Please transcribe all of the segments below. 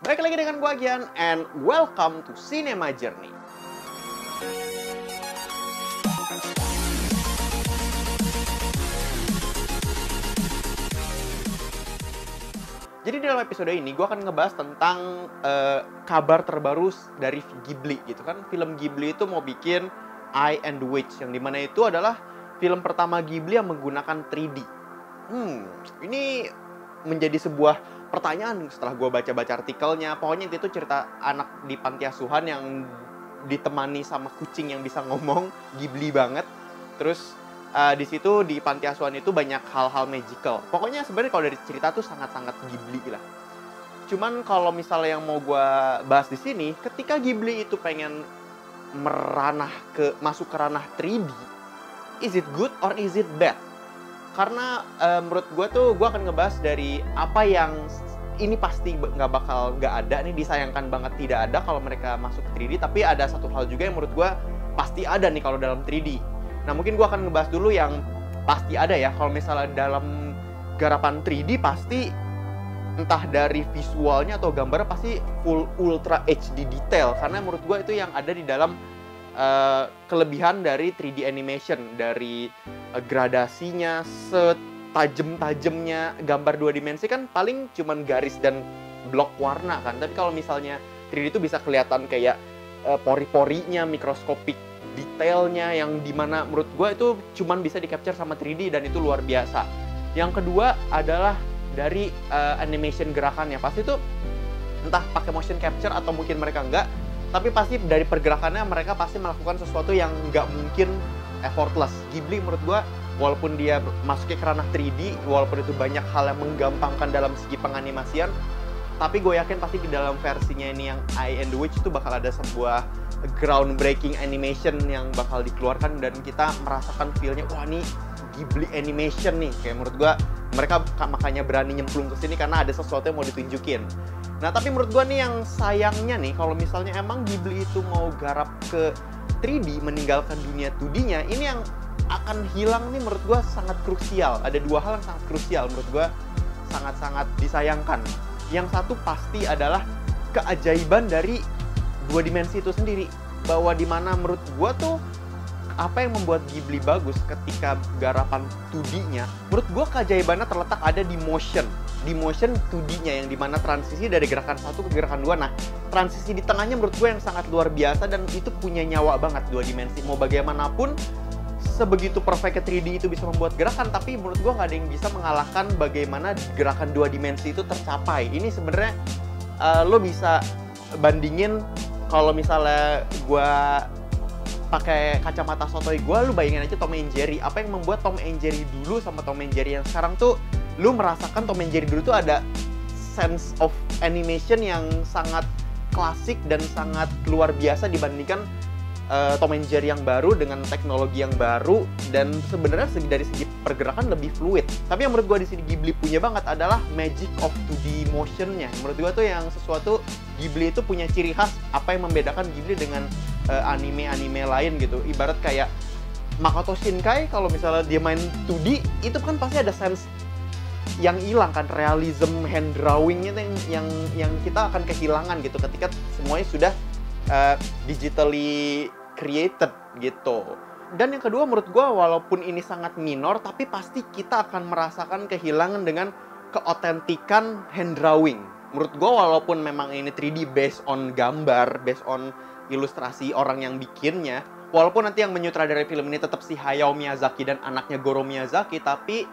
Balik lagi dengan gua Gian, and welcome to Cinema Journey. Jadi dalam episode ini gue akan ngebahas tentang kabar terbaru dari Ghibli gitu kan. Film Ghibli itu mau bikin Eye and the Witch, yang dimana itu adalah film pertama Ghibli yang menggunakan 3D. Ini menjadi sebuah pertanyaan setelah gue baca-baca artikelnya. Pokoknya itu cerita anak di panti asuhan yang ditemani sama kucing yang bisa ngomong, Ghibli banget. Terus di situ di panti asuhan itu banyak hal-hal magical. Pokoknya sebenarnya kalau dari cerita tuh sangat-sangat Ghibli lah. Cuman kalau misalnya yang mau gue bahas di sini, ketika Ghibli itu pengen masuk ke ranah 3D, is it good or is it bad? Karena menurut gue tuh gue akan ngebahas dari apa yang ini pasti nggak ada nih, disayangkan banget tidak ada kalau mereka masuk ke 3D. Tapi ada satu hal juga yang menurut gue pasti ada nih kalau dalam 3D. Nah, mungkin gue akan ngebahas dulu yang pasti ada ya. Kalau misalnya dalam garapan 3D pasti entah dari visualnya atau gambarnya pasti full ultra HD detail. Karena menurut gue itu yang ada di dalam kelebihan dari 3D animation. Dari gradasinya, setajam-tajamnya gambar 2 dimensi kan paling cuman garis dan blok warna kan. Tapi kalau misalnya 3D itu bisa kelihatan kayak pori-porinya, mikroskopik detailnya, yang dimana menurut gue itu cuman bisa di-capture sama 3D dan itu luar biasa. Yang kedua adalah dari animation gerakannya. Pasti itu entah pakai motion capture atau mungkin mereka enggak, tapi pasti dari pergerakannya mereka pasti melakukan sesuatu yang nggak mungkin effortless. Ghibli menurut gue, walaupun dia masuknya ke ranah 3D, walaupun itu banyak hal yang menggampangkan dalam segi penganimasian, tapi gue yakin pasti di dalam versinya ini yang Eye and the Witch itu bakal ada sebuah groundbreaking animation yang bakal dikeluarkan dan kita merasakan feel-nya, wah ini Ghibli animation nih. Kayak menurut gua mereka makanya berani nyemplung ke sini karena ada sesuatu yang mau ditunjukin. Nah, tapi menurut gua nih yang sayangnya nih, kalau misalnya emang Ghibli itu mau garap ke 3D meninggalkan dunia 2D-nya, ini yang akan hilang nih menurut gua sangat krusial. Ada dua hal yang sangat krusial menurut gua, sangat-sangat disayangkan. Yang satu pasti adalah keajaiban dari 2 dimensi itu sendiri, bahwa dimana menurut gua tuh apa yang membuat Ghibli bagus ketika garapan 2D-nya, menurut gua keajaibannya terletak ada di motion 2D-nya, yang dimana transisi dari gerakan 1 ke gerakan 2. Nah, transisi di tengahnya menurut gua yang sangat luar biasa dan itu punya nyawa banget 2 dimensi. Mau bagaimanapun, sebegitu perfect 3D itu bisa membuat gerakan, tapi menurut gua nggak ada yang bisa mengalahkan bagaimana gerakan 2 dimensi itu tercapai. Ini sebenarnya lo bisa bandingin. Kalau misalnya gue pakai kacamata sotoy gue, lu bayangin aja Tom and Jerry. Apa yang membuat Tom and Jerry dulu sama Tom and Jerry yang sekarang tuh, lu merasakan Tom and Jerry dulu tuh ada sense of animation yang sangat klasik dan sangat luar biasa dibandingkan Tom and Jerry yang baru dengan teknologi yang baru, dan sebenarnya dari segi pergerakan lebih fluid. Tapi yang menurut gue di sini Ghibli punya banget adalah magic of 2D motion-nya. Menurut gue tuh yang sesuatu Ghibli itu punya ciri khas apa yang membedakan Ghibli dengan anime-anime lain gitu. Ibarat kayak Makoto Shinkai, kalau misalnya dia main 2D itu kan pasti ada sense yang hilang kan, realism hand drawing-nya yang kita akan kehilangan gitu ketika semuanya sudah digitally created gitu. Dan yang kedua menurut gue, walaupun ini sangat minor, tapi pasti kita akan merasakan kehilangan dengan keotentikan hand drawing. Menurut gue, walaupun memang ini 3D based on gambar, based on ilustrasi orang yang bikinnya, walaupun nanti yang menyutradarai film ini tetap si Hayao Miyazaki dan anaknya Goro Miyazaki, tapi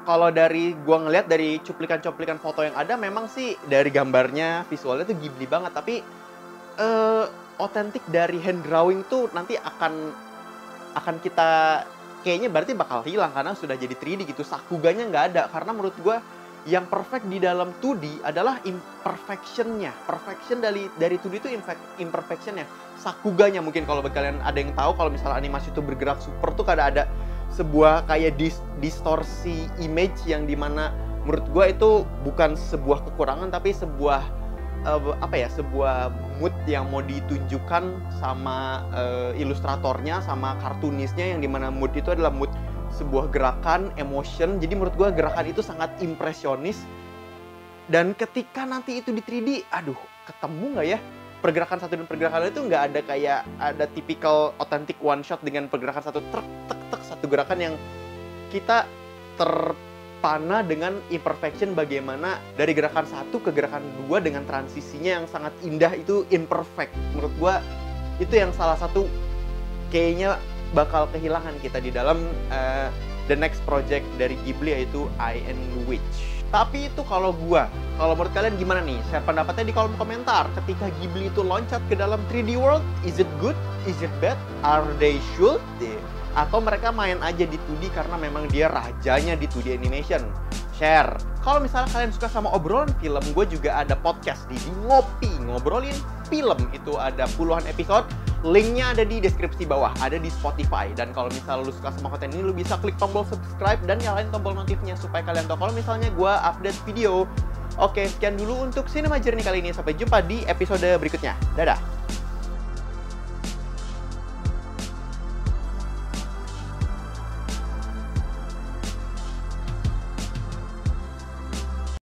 kalau dari gue ngeliat dari cuplikan-cuplikan foto yang ada, memang sih dari gambarnya, visualnya tuh Ghibli banget, tapi otentik dari hand drawing tuh nanti akan kita kayaknya berarti bakal hilang karena sudah jadi 3D gitu. Sakuganya nggak ada, karena menurut gue yang perfect di dalam 2D adalah imperfectionnya. Perfection dari 2D itu imperfectionnya. Sakuganya mungkin kalau kalian ada yang tahu, kalau misalnya animasi itu bergerak super tuh kadang ada sebuah kayak distorsi image yang dimana menurut gue itu bukan sebuah kekurangan tapi sebuah sebuah mood yang mau ditunjukkan sama ilustratornya, sama kartunisnya, yang dimana mood itu adalah mood sebuah gerakan, emotion. Jadi menurut gue gerakan itu sangat impresionis Dan ketika nanti itu di 3D, aduh, ketemu nggak ya? Pergerakan satu dan pergerakan lain itu nggak ada kayak ada typical authentic one shot dengan pergerakan satu truk, tek, tek, satu gerakan yang kita terpana dengan imperfection bagaimana dari gerakan satu ke gerakan dua dengan transisinya yang sangat indah itu imperfect. Menurut gua itu yang salah satu kayaknya bakal kehilangan kita di dalam the next project dari Ghibli, yaitu I and Witch. Tapi itu kalau menurut kalian gimana nih? Share pendapatnya di kolom komentar. Ketika Ghibli itu loncat ke dalam 3D world, is it good? Is it bad? Are they should? Atau mereka main aja di 2D karena memang dia rajanya di 2D animation? Share. Kalau misalnya kalian suka sama obrolan film, gue juga ada podcast di Ngopi, ngobrolin film. Itu ada puluhan episode. Linknya ada di deskripsi bawah, ada di Spotify. Dan kalau misalnya lu suka sama konten ini, lu bisa klik tombol subscribe dan nyalain tombol notifnya supaya kalian tahu kalau misalnya gue update video. Oke, sekian dulu untuk Cinema Journey kali ini. Sampai jumpa di episode berikutnya. Dadah!